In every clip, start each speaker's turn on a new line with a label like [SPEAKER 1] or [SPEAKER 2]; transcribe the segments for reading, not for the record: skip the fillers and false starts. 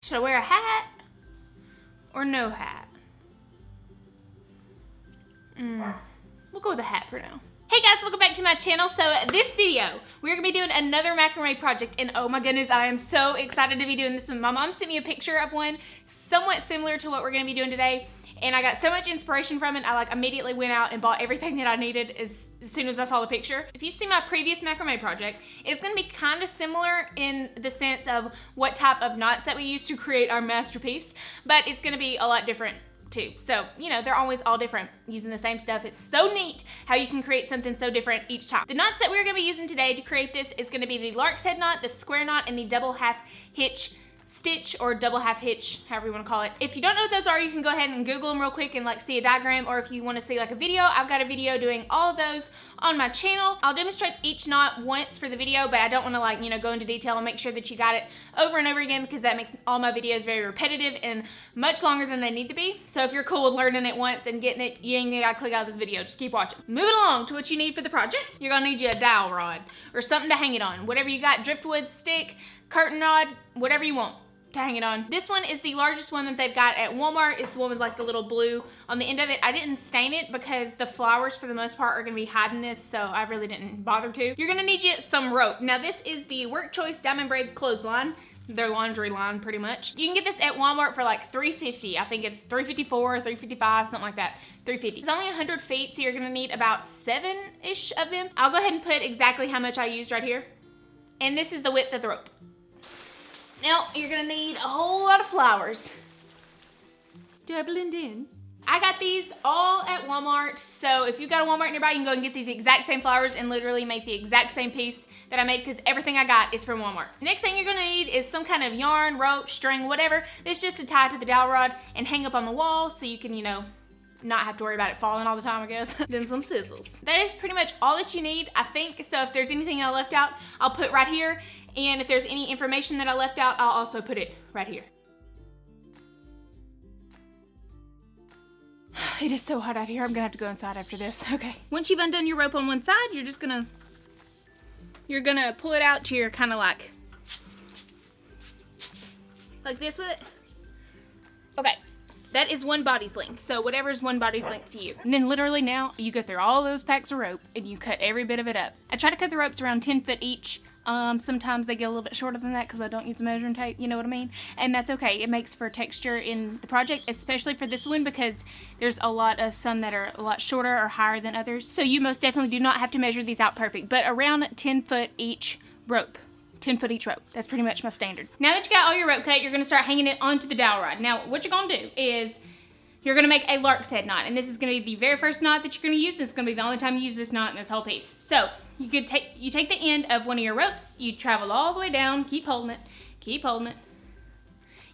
[SPEAKER 1] Should I wear a hat or no hat? We'll go with a hat for now. Hey guys, welcome back to my channel. So this video, we're gonna be doing another macrame project, and oh my goodness, I am so excited to be doing this one. My mom sent me a picture of one somewhat similar to what we're gonna be doing today, and I got so much inspiration from it, I like immediately went out and bought everything that I needed as soon as I saw the picture. If you've seen my previous macrame project, it's gonna be kind of similar in the sense of what type of knots that we use to create our masterpiece, but it's gonna be a lot different too. So, you know, they're always all different using the same stuff. It's so neat how you can create something so different each time. The knots that we're gonna be using today to create this is gonna be the lark's head knot, the square knot, and the double half hitch stitch, or double half hitch, however you want to call it. If you don't know what those are, you can go ahead and Google them real quick and like see a diagram, or if you want to see like a video, I've got a video doing all of those on my channel. I'll demonstrate each knot once for the video, but I don't want to like, you know, go into detail and make sure that you got it over and over again, because that makes all my videos very repetitive and much longer than they need to be. So if you're cool with learning it once and getting it, you ain't gotta click out of this video, just keep watching. Moving along to what you need for the project. You're gonna need you a dowel rod or something to hang it on. Whatever you got, driftwood stick, curtain rod, whatever you want to hang it on. This one is the largest one that they've got at Walmart. It's the one with like the little blue on the end of it. I didn't stain it because the flowers for the most part are gonna be hiding this, so I really didn't bother to. You're gonna need you some rope. Now this is the Work Choice Diamond Braid Clothesline, their laundry line pretty much. You can get this at Walmart for like $3.50. I think it's $3.54, $3.55, something like that. $3.50. It's only 100 feet, so you're gonna need about 7-ish of them. I'll go ahead and put exactly how much I used right here. And this is the width of the rope. Now, you're gonna need a whole lot of flowers. Do I blend in? I got these all at Walmart, so if you've got a Walmart nearby, you can go and get these exact same flowers and literally make the exact same piece that I made, because everything I got is from Walmart. Next thing you're gonna need is some kind of yarn, rope, string, whatever. It's just to tie to the dowel rod and hang up on the wall so you can, you know, not have to worry about it falling all the time, I guess. Then some scissors. That is pretty much all that you need, I think. So if there's anything I left out, I'll put right here. And if there's any information that I left out, I'll also put it right here. It is so hot out here. I'm gonna have to go inside after this. Okay. Once you've undone your rope on one side, you're gonna pull it out to your kind of like this with it. Okay. That is one body's length. So whatever's one body's length to you. And then literally now you go through all those packs of rope and you cut every bit of it up. I try to cut the ropes around 10 foot each. Sometimes they get a little bit shorter than that because I don't use measuring tape, you know what I mean? And that's okay. It makes for texture in the project, especially for this one, because there's a lot of some that are a lot shorter or higher than others. So you most definitely do not have to measure these out perfect, but around 10 foot each rope. 10 foot each rope. That's pretty much my standard. Now that you got all your rope cut, you're gonna start hanging it onto the dowel rod. Now, what you're gonna do is you're gonna make a lark's head knot, and this is gonna be the very first knot that you're gonna use. It's gonna be the only time you use this knot in this whole piece. So you take the end of one of your ropes, you travel all the way down, keep holding it,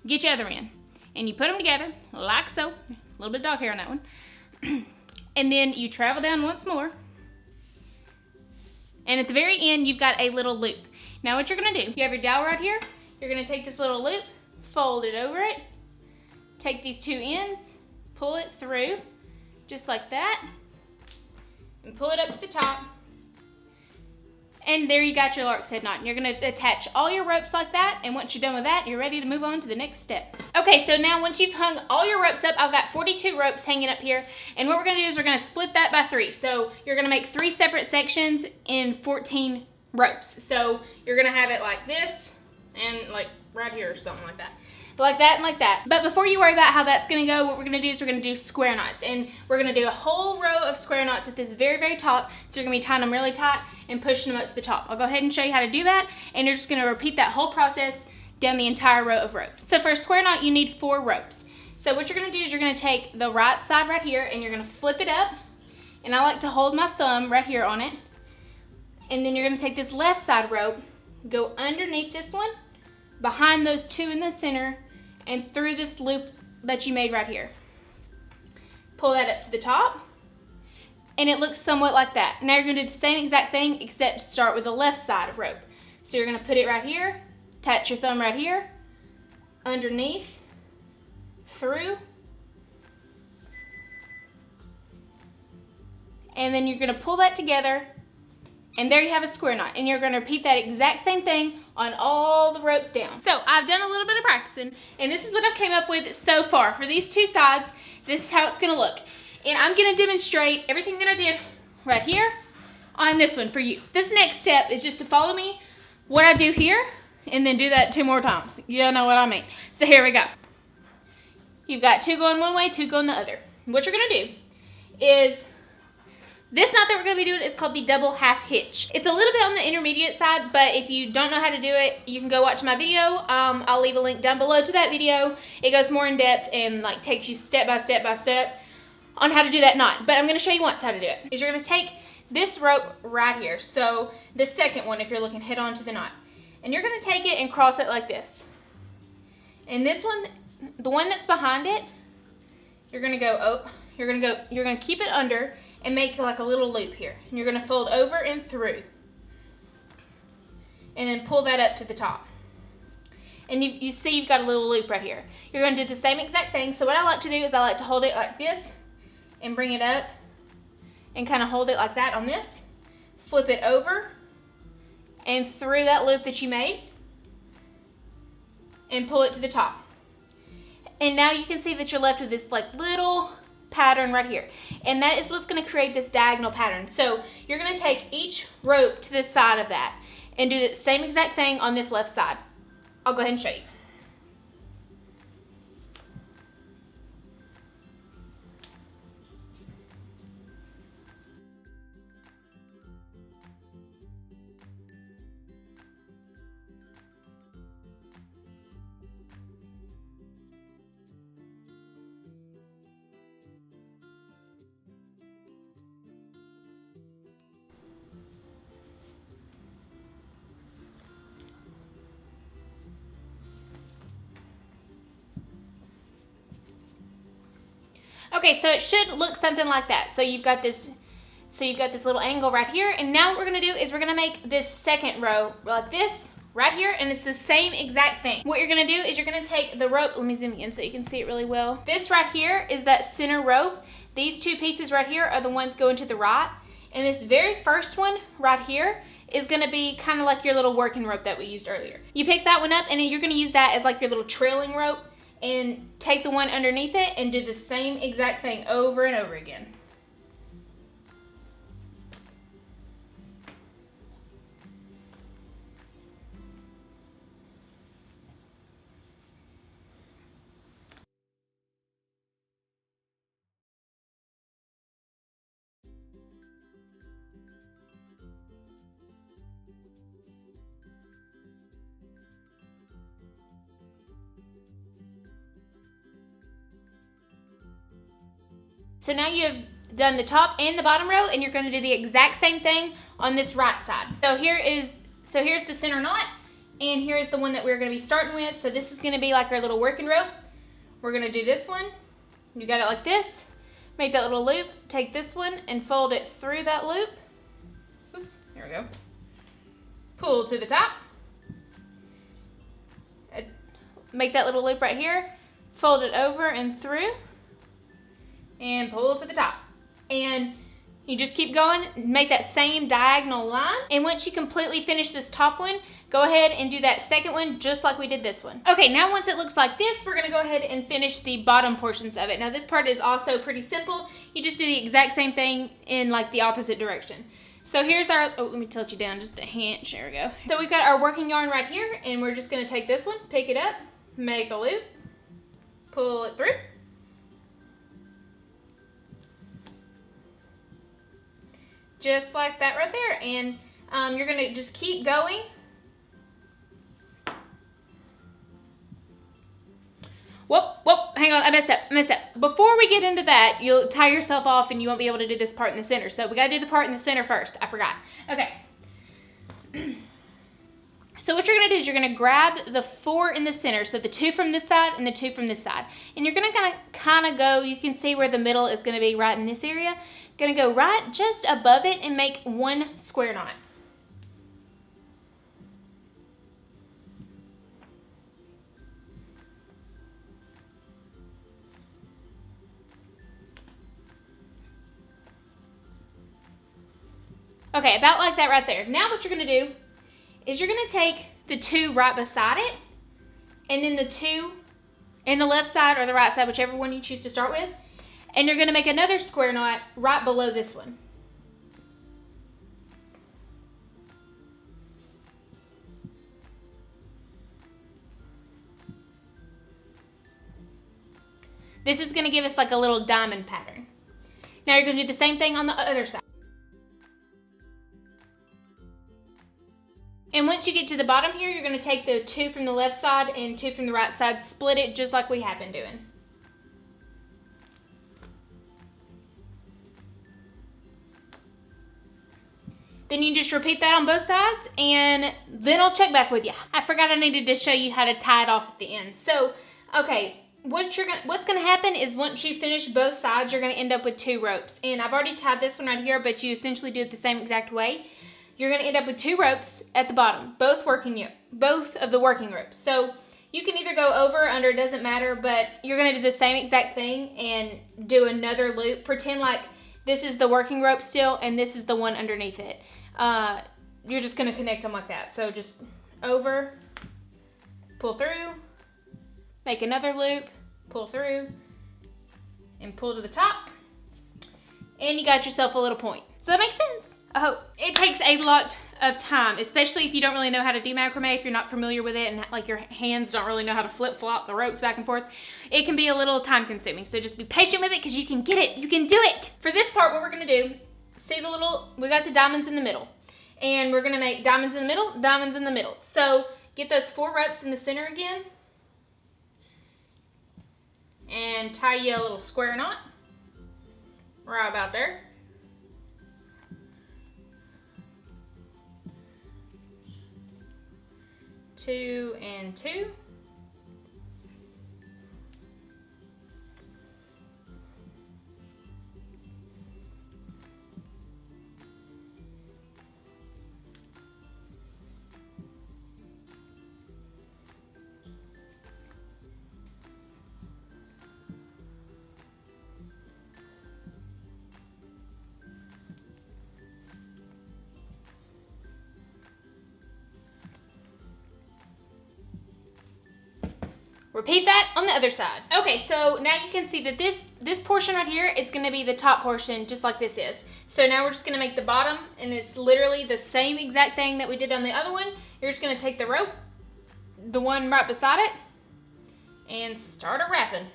[SPEAKER 1] get your other end, and you put them together like so. A little bit of dog hair on that one. And then you travel down once more, and at the very end you've got a little loop. Now what you're gonna do, you have your dowel right here, you're gonna take this little loop, fold it over it, take these two ends, pull it through, just like that, and pull it up to the top. And there you got your lark's head knot. And you're gonna attach all your ropes like that, and once you're done with that, you're ready to move on to the next step. Okay, so now once you've hung all your ropes up, I've got 42 ropes hanging up here, and what we're gonna do is we're gonna split that by 3. So you're gonna make 3 separate sections in 14 ropes. So you're gonna have it like this, and like right here or something like that. Like that and like that. But before you worry about how that's gonna go, what we're gonna do is we're gonna do square knots. And we're gonna do a whole row of square knots at this very, very top. So you're gonna be tying them really tight and pushing them up to the top. I'll go ahead and show you how to do that. And you're just gonna repeat that whole process down the entire row of ropes. So for a square knot, you need 4 ropes. So what you're gonna do is you're gonna take the right side right here and you're gonna flip it up. And I like to hold my thumb right here on it. And then you're gonna take this left side rope, go underneath this one, behind those 2 in the center, and through this loop that you made right here. Pull that up to the top, and it looks somewhat like that. Now you're gonna do the same exact thing, except start with the left side of rope. So you're gonna put it right here, attach your thumb right here, underneath, through, and then you're gonna pull that together, and there you have a square knot. And you're gonna repeat that exact same thing on all the ropes down. So I've done a little bit of practicing, and this is what I've came up with so far. For these two sides, this is how it's gonna look. And I'm gonna demonstrate everything that I did right here on this one for you. This next step is just to follow me, what I do here, and then do that 2 more times. You know what I mean. So here we go. You've got 2 going one way, 2 going the other. What you're gonna do is, this knot that we're gonna be doing is called the double half hitch. It's a little bit on the intermediate side, but if you don't know how to do it, you can go watch my video. I'll leave a link down below to that video. It goes more in depth and like takes you step by step by step on how to do that knot. But I'm gonna show you once how to do it. Is you're gonna take this rope right here. So the second one, if you're looking head on to the knot. And you're gonna take it and cross it like this. And this one, the one that's behind it, you're gonna go, you're gonna keep it under and make like a little loop here. And you're gonna fold over and through. And then pull that up to the top. And you see you've got a little loop right here. You're gonna do the same exact thing. So what I like to do is I like to hold it like this and bring it up and kind of hold it like that on this. Flip it over and through that loop that you made and pull it to the top. And now you can see that you're left with this like little pattern right here. And that is what's gonna create this diagonal pattern. So you're gonna take each rope to the side of that and do the same exact thing on this left side. I'll go ahead and show you. Okay, so it should look something like that. So you've got this little angle right here, and now what we're gonna do is we're gonna make this second row like this right here, and it's the same exact thing. What you're gonna do is you're gonna take the rope, let me zoom in so you can see it really well. This right here is that center rope. These 2 pieces right here are the ones going to the right, and this very first one right here is gonna be kind of like your little working rope that we used earlier. You pick that one up, and then you're gonna use that as like your little trailing rope, and take the one underneath it and do the same exact thing over and over again. So now you've done the top and the bottom row, and you're gonna do the exact same thing on this right side. So here's the center knot, and here's the one that we're gonna be starting with. So this is gonna be like our little working rope. We're gonna do this one. You got it like this. Make that little loop, take this one and fold it through that loop. Oops, here we go. Pull to the top. Make that little loop right here, fold it over and through, and pull to the top. And you just keep going, make that same diagonal line. And once you completely finish this top one, go ahead and do that second one just like we did this one. Okay, now once it looks like this, we're gonna go ahead and finish the bottom portions of it. Now this part is also pretty simple. You just do the exact same thing in like the opposite direction. So here's our, oh, let me tilt you down just a hinge, there we go. So we've got our working yarn right here, and we're just gonna take this one, pick it up, make a loop, pull it through. Just like that right there. And you're gonna just keep going. Whoop, hang on, I messed up. Before we get into that, you'll tie yourself off and you won't be able to do this part in the center. So we gotta do the part in the center first, I forgot. Okay. So what you're gonna do is you're gonna grab the 4 in the center, so the 2 from this side and the 2 from this side. And you're gonna kind of go, you can see where the middle is gonna be right in this area. Gonna go right just above it and make 1 square knot. Okay, about like that right there. Now what you're gonna do is you're gonna take the two right beside it, and then the two in the left side or the right side, whichever one you choose to start with. And you're gonna make another square knot right below this one. This is gonna give us like a little diamond pattern. Now you're gonna do the same thing on the other side. And once you get to the bottom here, you're gonna take the two from the left side and two from the right side, split it just like we have been doing. Then you just repeat that on both sides, and then I'll check back with you. I forgot I needed to show you how to tie it off at the end. So, okay, what's gonna happen is once you finish both sides, you're gonna end up with two ropes. And I've already tied this one right here, but you essentially do it the same exact way. You're gonna end up with two ropes at the bottom, both of the working ropes. So you can either go over or under, it doesn't matter, but you're gonna do the same exact thing and do another loop. Pretend like this is the working rope still, and this is the one underneath it. You're just gonna connect them like that. So just over, pull through, make another loop, pull through, and pull to the top. And you got yourself a little point. So that makes sense, I hope. It takes a lot of time, especially if you don't really know how to do macrame, if you're not familiar with it and like your hands don't really know how to flip-flop the ropes back and forth. It can be a little time consuming, so just be patient with it because you can get it, you can do it. For this part, what we're gonna do, see the little, we got the diamonds in the middle. And we're gonna make diamonds in the middle, diamonds in the middle. So get those 4 ropes in the center again. And tie you a little square knot. Right about there. Two and two. Repeat that on the other side. Okay, so now you can see that this portion right here, it's gonna be the top portion just like this is. So now we're just gonna make the bottom, and it's literally the same exact thing that we did on the other one. You're just gonna take the rope, the one right beside it, and start a wrapping.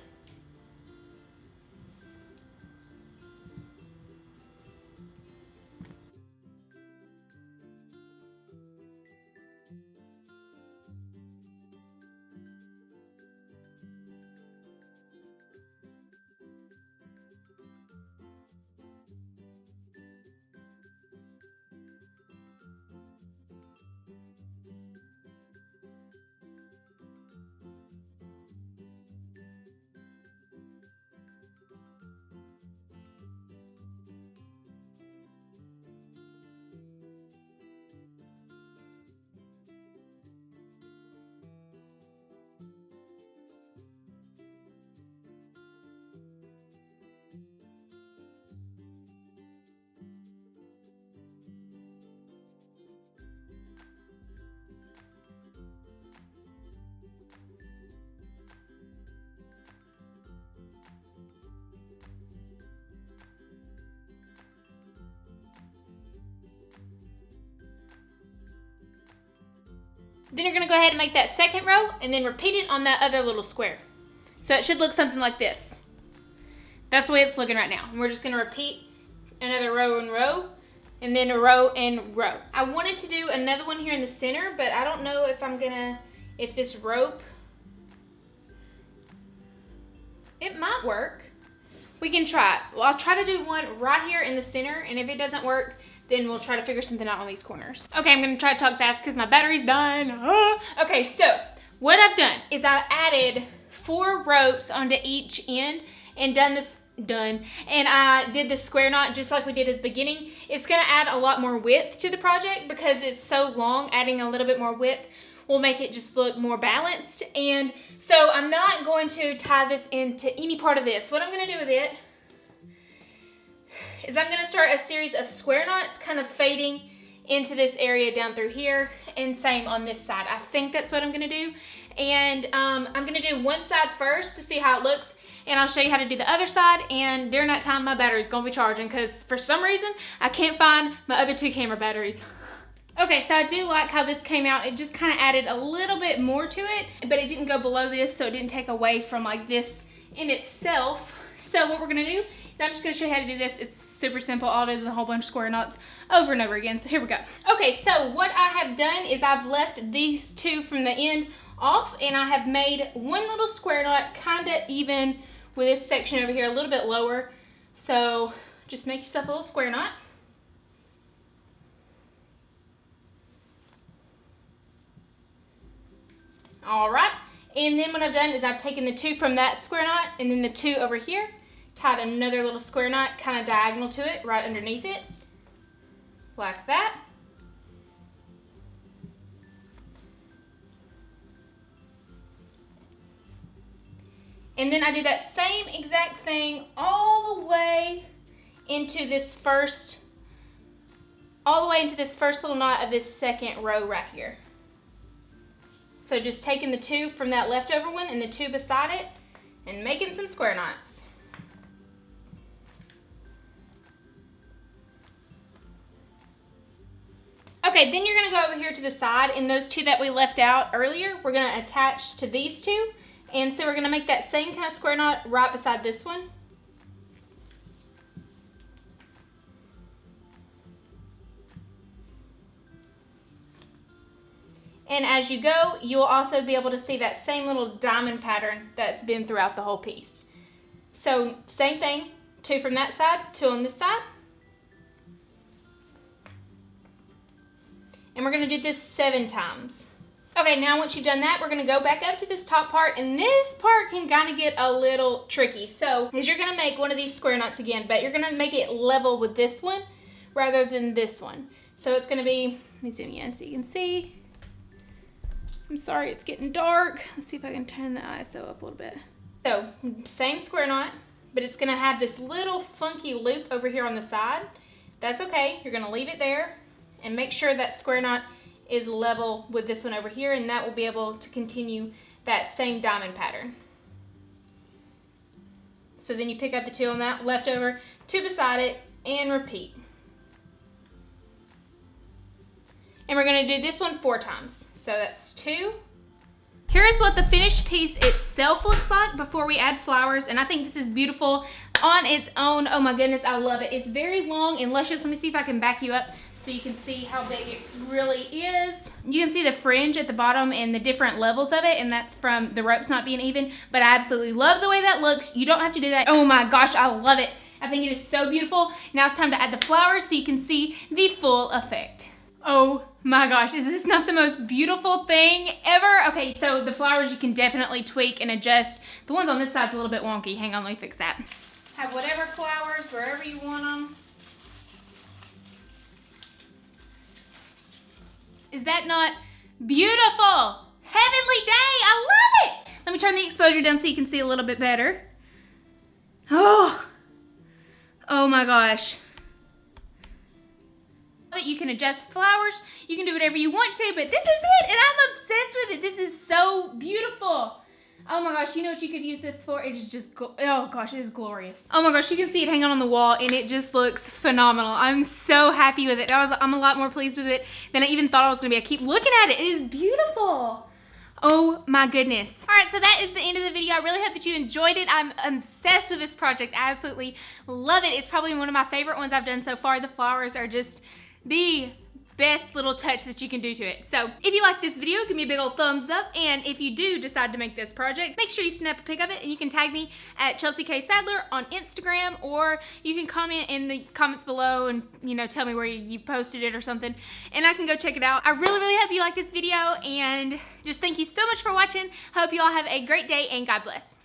[SPEAKER 1] Then you're gonna go ahead and make that second row and then repeat it on that other little square. So it should look something like this. That's the way it's looking right now. And we're just gonna repeat another row and row, and then a row and row. I wanted to do another one here in the center, but I don't know if this rope, it might work. We can try it. Well, I'll try to do one right here in the center, and if it doesn't work, then we'll try to figure something out on these corners. Okay, I'm gonna try to talk fast because my battery's dying. Okay, so what I've done is I added 4 ropes onto each end and and I did the square knot just like we did at the beginning. It's gonna add a lot more width to the project because it's so long. Adding a little bit more width will make it just look more balanced. And so I'm not going to tie this into any part of this. What I'm gonna do with it is I'm gonna start a series of square knots kind of fading into this area down through here, and same on this side. I think that's what I'm gonna do. And I'm gonna do one side first to see how it looks, and I'll show you how to do the other side. And during that time, my battery's gonna be charging because for some reason, I can't find my other 2 camera batteries. Okay, so I do like how this came out. It just kind of added a little bit more to it, but it didn't go below this, so it didn't take away from like this in itself. So what we're gonna do is I'm just gonna show you how to do this. It's super simple. All it is a whole bunch of square knots over and over again. So here we go. Okay, so what I have done is I've left these 2 from the end off, and I have made one little square knot kind of even with this section over here, a little bit lower. So just make yourself a little square knot. All right, and then what I've done is I've taken the 2 from that square knot and then the 2 over here, tied another little square knot kind of diagonal to it, right underneath it, like that. And then I do that same exact thing all the way into this first, little knot of this second row right here. So just taking the 2 from that leftover one and the 2 beside it and making some square knots. Okay, then you're gonna go over here to the side, and those 2 that we left out earlier, we're gonna attach to these 2. And so we're gonna make that same kind of square knot right beside this one. And as you go, you'll also be able to see that same little diamond pattern that's been throughout the whole piece. So same thing, 2 from that side, 2 on this side. And we're gonna do this 7 times. Okay, now once you've done that, we're gonna go back up to this top part, and this part can kind of get a little tricky. So, is you're gonna make one of these square knots again, but you're gonna make it level with this one rather than this one. So it's gonna be, let me zoom you in so you can see. I'm sorry, it's getting dark. Let's see if I can turn the ISO up a little bit. So, same square knot, but it's gonna have this little funky loop over here on the side. That's okay, you're gonna leave it there and make sure that square knot is level with this one over here, and that will be able to continue that same diamond pattern. So then you pick up the 2 on that leftover, 2 beside it, and repeat. And we're gonna do this one 4 times. So that's 2. Here's what the finished piece itself looks like before we add flowers, and I think this is beautiful on its own. Oh my goodness, I love it. It's very long and luscious. Let me see if I can back you up so you can see how big it really is. You can see the fringe at the bottom and the different levels of it, and that's from the ropes not being even, but I absolutely love the way that looks. You don't have to do that. Oh my gosh, I love it. I think it is so beautiful. Now it's time to add the flowers so you can see the full effect. Oh my gosh, is this not the most beautiful thing ever? Okay, so the flowers you can definitely tweak and adjust. The ones on this side's a little bit wonky. Hang on, let me fix that. Have whatever flowers wherever you want them. Is that not beautiful? Heavenly day, I love it! Let me turn the exposure down so you can see a little bit better. Oh my gosh. You can adjust flowers, you can do whatever you want to, but this is it, and I'm obsessed with it. This is so beautiful. Oh my gosh, you know what you could use this for? It is just, oh gosh, it is glorious. Oh my gosh, you can see it hanging on the wall, and it just looks phenomenal. I'm so happy with it. I'm a lot more pleased with it than I even thought I was gonna be. I keep looking at it, it is beautiful. Oh my goodness. All right, so that is the end of the video. I really hope that you enjoyed it. I'm obsessed with this project. I absolutely love it. It's probably one of my favorite ones I've done so far. The flowers are just the best little touch that you can do to it. So if you like this video, give me a big old thumbs up, and if you do decide to make this project, make sure you snap a pic of it, and you can tag me at Chelsea K. Sadler on Instagram, or you can comment in the comments below and, you know, tell me where you posted it or something, and I can go check it out. I really hope you like this video, and just thank you so much for watching. Hope you all have a great day, and God bless.